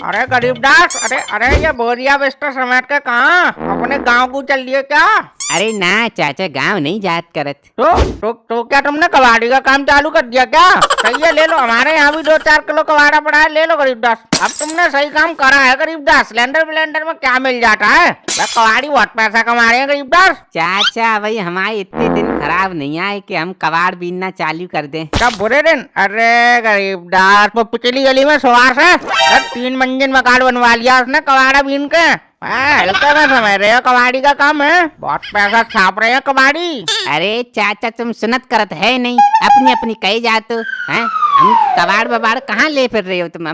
अरे गरीबदास, अरे अरे ये बोरिया बिस्तर समेट के कहाँ अपने गांव को चल दिए क्या? अरे ना चाचा, गांव नहीं जात करत। तो क्या तुमने कबाड़ी का काम चालू कर दिया क्या? सही है, ले लो, हमारे यहाँ भी 2-4 किलो कबाड़ा पड़ा है, ले लो गरीबदास। अब तुमने सही काम करा है गरीबदास। सिलेंडर विलेंडर में क्या मिल जाता है? कबाड़ी बहुत पैसा कमा रहे हैं गरीबदास। चाचा भाई हमारे इतने दिन खराब नहीं आए कि हम कबाड़ बीनना चालू कर दें। कब बुरे दिन? अरे गरीबदास, वो पिछली गली में सुहास है, 3 मंजिल मकान बनवा लिया उसने कबाड़ा बीन के। हल्का में समझ रहे हो, कबाड़ी का काम है, बहुत पैसा छाप रहे हैं कबाड़ी। अरे चाचा तुम सुनत करत है नहीं, अपनी अपनी कही जाते हैं। हम कबाड़ बबाड़ कहाँ ले फिर रहे हो तुम?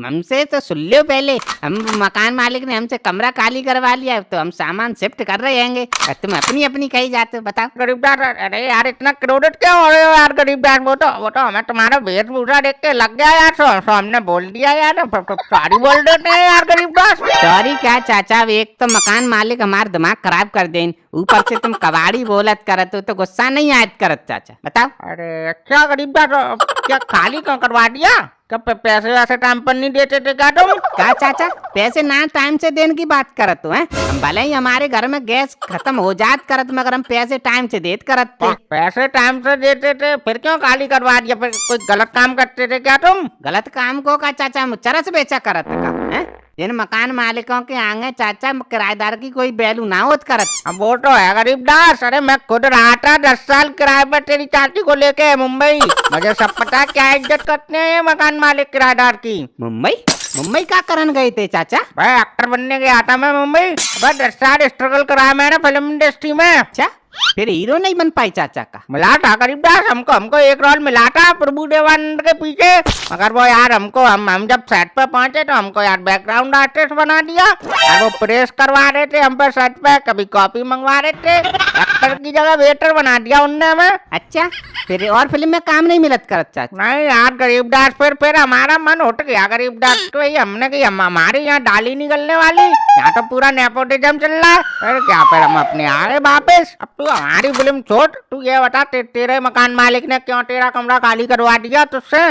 हमसे तो सुन लो पहले। हम मकान मालिक ने हमसे कमरा खाली करवा लिया, तो हम सामान शिफ्ट कर रहे हैं। तुम अपनी अपनी कही जाते हो, बताओ। गरीबदास, अरे यार इतना क्रोडिट क्यों हो रहे हो यार गरीबदास? वो तो हमें तुम्हारा वेशभूषा देख के लग गया यार, सो हमने बोल दिया यार, सॉरी बोल देते हैं यार गरीबदास। सॉरी क्या चाचा, एक तो मकान मालिक हमारा दिमाग खराब कर दें, ऊपर से तुम कबाड़ी बोलत करत हो तो गुस्सा नहीं आयत करत चाचा, बताओ। अरे क्या गरीबदास, क्या खाली क्यों करवा दिया? क्या पैसे वैसे टाइम पर नहीं देते थे क्या तुम? क्या चाचा पैसे ना टाइम से देने की बात करत हो? हम भले ही हमारे घर में गैस खत्म हो जात करत, मगर हम पैसे टाइम से देत करत थे। पैसे टाइम से देते थे, फिर क्यों खाली करवा दिया? फिर कोई गलत काम करते थे क्या तुम? गलत काम को का चाचा, हम चरस बेचा करत का है? जिन मकान मालिकों के आगे चाचा किराएदार की कोई वैल्यू ना होत करत। अब वो तो है गरीबदास, अरे मैं खुद रहा था 10 साल किराए पर तेरी चाची को लेके मुंबई, मुझे सब पता क्या इज्जत करते हैं ये मकान मालिक किराएदार की। मुंबई क्या करन गए थे चाचा? भाई एक्टर बनने गया था मैं मुंबई, बस 10 साल स्ट्रगल कराया मैंने फिल्म इंडस्ट्री में। अच्छा, फिर हीरो नहीं बन पाई चाचा का? मिला था गरीबदास, हमको एक रोल मिला था प्रभु देवानंद के पीछे, मगर वो यार हम जब सेट पे पहुंचे तो हमको यार बैकग्राउंड आर्टिस्ट बना दिया और वो प्रेस करवा रहे थे हम पे सेट पे, कभी कॉपी मंगवा रहे थे, एक्टर की जगह वेटर बना दिया उनने हमें। अच्छा, फिर और फिल्म में काम नहीं मिलत करत चाचा? नहीं यार गरीबदास, फिर हमारा मन उठ गया गरीबदास, तो हमने कही हमारे यहाँ डाली निकलने वाली, यहाँ तो पूरा नेपोटिज्म चल रहा है, फिर क्या, फिर हम अपने आ गए वापिस। अब तू हमारी फिल्म छोड़, तू ये बता तेरे मकान मालिक ने क्यों तेरा कमरा खाली करवा दिया तुझसे?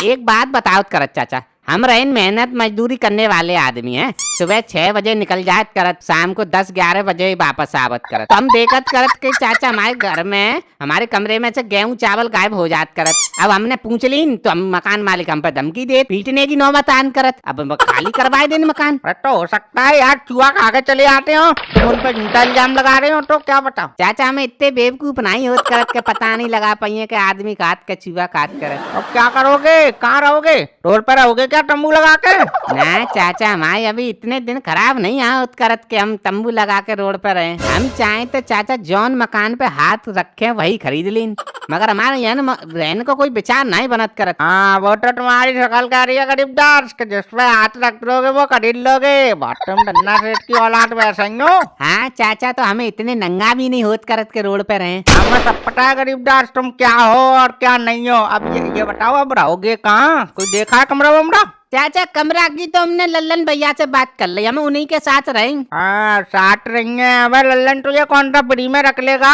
एक बात बताओ करत चाचा, हम रहे मेहनत मजदूरी करने वाले आदमी हैं, सुबह 6 बजे निकल जात करत, शाम को 10-11 बजे वापस आवत करत। हम देखत करत के चाचा हमारे घर में, हमारे कमरे में से गेहूं चावल गायब हो जात करत। अब हमने पूछ ली तो हम मकान मालिक हम पे धमकी दे, पीटने की नौबत आन करत। अब खाली करवाए देने मकान। तो हो सकता है यार चूहा खा के चले आते हो, तुम उन पे झूठा इल्जाम लगा रहे हो, तो क्या बताओ? चाचा हमें इतने बेवकूफ नहीं होत करत के पता नहीं लगा पाइए के आदमी काट के चूहा काट करत। अब क्या करोगे, कहाँ रहोगे? रोड पर रहोगे क्या तंबू लगा के? ना चाचा, हमारे अभी इतने दिन खराब नहीं होत करत के हम तंबू लगा के रोड पर रहे। हम चाहे तो चाचा जौन मकान पे हाथ रखे वही खरीद लीन, मगर हमारे यहाँ रहने को कोई विचार नहीं बनत करत। हाँ वो तो तुम्हारी शकल कह रही है गरीबदास के जिसमें हाथ रख लोगे वो खरीद लोगे, तुम धन्ना सेठ की औलाद वैसे ही हो। हाँ चाचा, तो हमें इतने नंगा भी नहीं होत करत के रोड पे रहे। हमें सब पता है गरीबदास तुम क्या हो और क्या नहीं हो। अब ये बताओ, अब रहोगे कहाँ? कोई देखा है कमरा वमरा? चाचा कमरा की तो हमने लल्लन भैया से बात कर ली, हमें उन्हीं के साथ रहेंगे। हाँ साथ रहेंगे। अब लल्लन तुझे कौन सा फ्री में रख लेगा?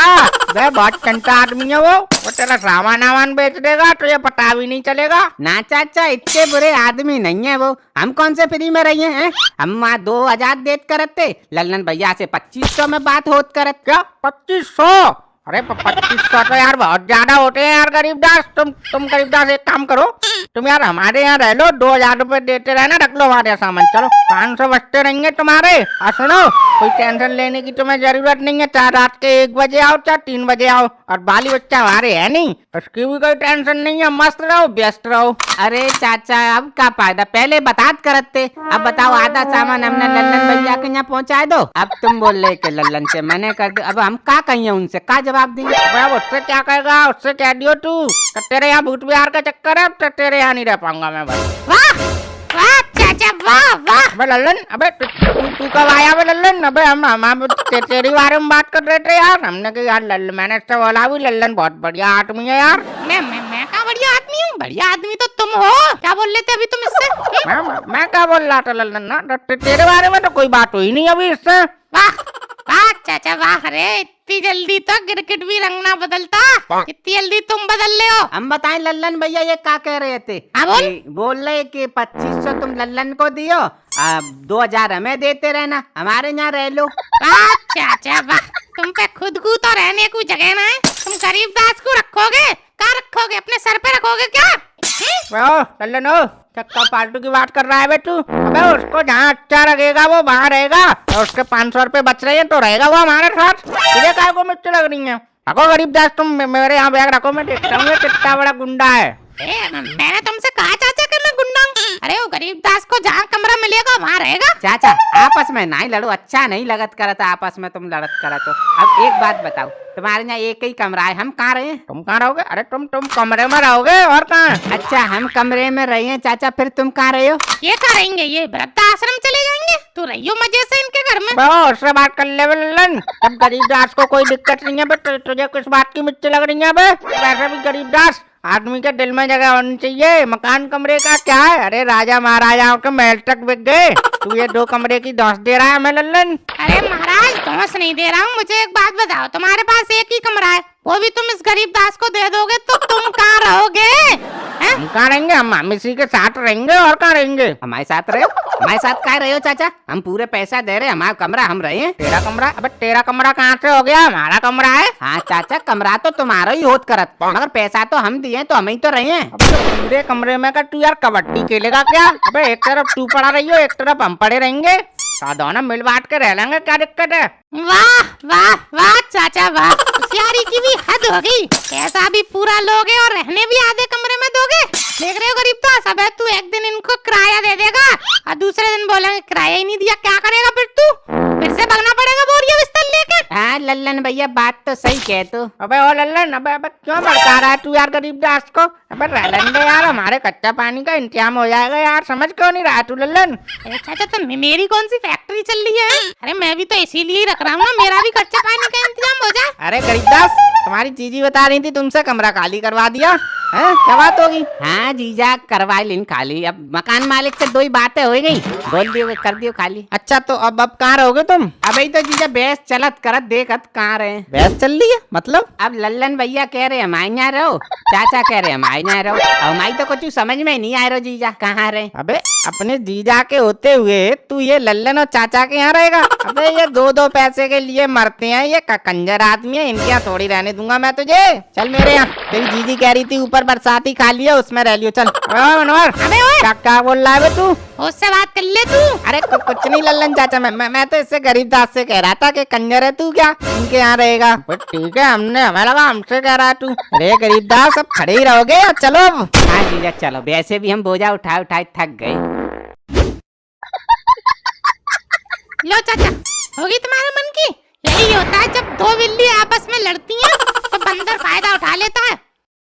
बहुत चंटा आदमी है वो तेरा सामान वामान बेच देगा, तुझे पता भी नहीं चलेगा। ना चाचा, इतने बुरे आदमी नहीं है वो, हम कौन से फ्री में रहिए हैं? हम 2000 देत करत थे, लल्लन भैया से 2500 में बात होत करत। क्या 2500? अरे 2500 तो यार बहुत ज्यादा होते हैं यार गरीबदास। तुम गरीबदास एक काम करो, तुम यार हमारे यहाँ रह लो, 2000 रुपए देते रहना, रख लो हमारे सामान, चलो 500 बचते रहेंगे तुम्हारे। और सुनो, कोई टेंशन लेने की तुम्हें जरूरत नहीं है, चाहे रात के 1 बजे आओ चाहे 3 बजे आओ, और बाली बच्चा हमारे है नहीं, उसकी भी कोई टेंशन नहीं है, मस्त रहो व्यस्त रहो। अरे चाचा अब क्या फायदा, पहले बात करते, अब बताओ आधा सामान हमने लल्लन भैया के यहाँ पहुँचा दो, अब तुम बोल रहे के लल्लन से मैंने कर दो, अब हम क्या कहिए उनसे, क्या जवाब दिए? उससे क्या कहेगा, उससे कह दियो तू तेरे यहाँ भूत बिहार का चक्कर है, तो तेरे यहाँ नहीं रह पाऊंगा मैं बस। वाह वाह चाचा, वाह वाह। अबे लल्लन, अबे तू कब आया बे लल्लन? अबे हम तेरी बारे में बात कर रहे थे यार, हमने कहा यार लल्लन, मैंने इससे बोला भी लल्लन बहुत बढ़िया आदमी है यार। मैं क्या बढ़िया आदमी हूँ? बढ़िया आदमी तो तुम हो, क्या बोल रहे थे अभी तुम इससे? मैं क्या बोल रहा था लल्लन ना, तेरे बारे में तो कोई बात हुई नहीं अभी इससे। वाह वाह चाचा वाह, अरे इतनी जल्दी तो क्रिकेट भी रंग ना बदलता, इतनी जल्दी तुम बदल ले हो। हम बताएं लल्लन भैया ये क्या कह रहे थे? हाँ, बोल। बोल रहे कि 2500 तुम लल्लन को दियो, 2000 हमें देते रहना, हमारे यहाँ रह लो। वाह चाचा वाह, तुम पे खुद को तो रहने को जगह ना है, तुम गरीबदास को रखोगे? कहाँ रखोगे? अपने सर पे रखोगे क्या? ओ लल्लन ओ, चक्का फालतू की बात कर रहा है बे तू। अबे उसको जहाँ अच्छा लगेगा वो वहाँ रहेगा, और उसके 500 रुपए बच रहे हैं तो रहेगा वो हमारे साथ। तुझे काय को मिर्ची लग रही है? रखो गरीबदास, तुम मेरे यहाँ बैग रखो, मैं देखता हूँ ये कितना बड़ा गुंडा है। मैंने तुमसे कहा चाचा कि मैं गुंडा हूँ? अरे वो गरीबदास को जहाँ कमरा मिलेगा वहाँ रहेगा। चाचा आपस में नहीं लड़ो, अच्छा नहीं लगत करता आपस में तुम लड़त करा तो। अब एक बात बताओ, तुम्हारे यहाँ एक ही कमरा है, हम कहाँ रहे? तुम कहाँ रहोगे? अरे तुम कमरे में रहोगे और कहाँ? अच्छा हम कमरे में रहे हैं चाचा, फिर तुम कहाँ रहे हो? ये कहाँ रहेंगे? ये वृद्धाश्रम चले जाएंगे। तू रहियो मजे से इनके घर में। उससे बात कर ले लल्लन, तब गरीबदास को कोई दिक्कत नहीं है बे। तुझे किस बात की मिर्ची लग रही है बे? वैसे भी गरीबदास आदमी के दिल में जगह होनी चाहिए, मकान कमरे का क्या है? अरे राजा महाराजाओं के महल तक बिक गए, तू ये 2 कमरे की धौंस दे रहा है हमें लल्लन? अरे महाराज धौंस नहीं दे रहा हूँ, मुझे एक बात बताओ, तुम्हारे पास एक ही कमरा है, वो भी तुम इस गरीबदास को दे दोगे तो तुम कहाँ रहोगे? हम कहाँ रहेंगे? हम इसी के साथ रहेंगे और कहाँ रहेंगे? हमारे साथ रहे हो? हमारे साथ क्या रहे हो चाचा? हम पूरे पैसा दे रहे, हमारा कमरा हम रहे हैं। तेरा कमरा? अबे तेरा कमरा कहाँ से हो गया? हमारा कमरा है। हाँ चाचा कमरा तो तुम्हारा ही होत करत, मगर पैसा तो हम दिए तो हम ही तो रहे हैं। अब तो पूरे कमरे में का तू यार कबड्डी खेलेगा क्या? अबे एक तरफ तू पड़ा रही हो, एक तरफ हम पड़े रहेंगे, दोनों मिल बांट के रह लेंगे, क्या दिक्कत है? वाह वाह वाह चाचा वाह, होशियारी की भी हद हो गई। पैसा भी पूरा लोगे और रहने भी आधे कमरे में दोगे। देख रहे हो गरीबदास, अब तू एक दिन इनको किराया दे देगा और दूसरे दिन बोलेंगे किराया ही नहीं दिया, क्या करेगा फिर तू? फिर से भागना पड़ेगा बोरिया बिस्तर लेके। हाँ लल्लन भैया बात तो सही कह तू। अबे ओ लल्लन, अबे क्यों भड़का रहा है तू यार गरीबदास को? अबे रह लेने दे यार, हमारे कच्चा पानी का इंतजाम हो जाएगा यार, समझ क्यों नहीं रहा तू लल्लन? अरे चाचा तो मेरी कौन सी फैक्ट्री चल रही है? अरे मैं भी तो इसीलिए ही रख रहा हूँ ना, मेरा भी कच्चा पानी का इंतजाम हो जाए। अरे गरीबदास, तुम्हारी जीजी बता रही थी तुमसे कमरा खाली करवा दिया है, क्या बात होगी? हाँ जीजा करवा लिन खाली, अब मकान मालिक से 2 ही बातें हो गई, बोल दियो कर दियो खाली। अच्छा तो अब कहाँ रहोगे तुम? अबे तो जीजा बहस चलत करत देखत कहाँ रहे। बहस चल रही है मतलब? अब लल्लन भैया कह रहे हमारे यहाँ रहो, चाचा कह रहे हमारे यहाँ रहो, और हमारी तो कुछ समझ में नहीं आ रहा जीजा कहाँ रहे। अबे अपने जीजा के होते हुए तू ये लल्लन और चाचा के यहाँ रहेगा? अबे ये 2 पैसे के लिए मरते हैं, ये कंजर आदमी है, इनके यहाँ थोड़ी रहने दूंगा मैं तुझे। चल मेरे यहाँ, तेरी जीजी कह रही थी ऊपर बरसाती खा लिया, उसमें रह लियो। चल मनोहर, अबे ओए, क्या बोल रहा है बे तू? उससे बात कर ले तू। अरे कुछ नहीं लल्लन चाचा, मैं तो इससे गरीबदास से कह रहा था कि कंजर है तू, क्या इनके यहाँ रहेगा? ठीक है, हमें लगा हमसे कह रहा है तू। अरे गरीबदास अब खड़े ही रहोगे? चलो। हाँ जीजा चलो, वैसे भी हम बोझा उठाए उठाए थक गए। लो चाचा, होगी तुम्हारे मन की? यही होता है जब 2 बिल्ली आपस में लड़ती हैं तो बंदर फायदा उठा लेता है।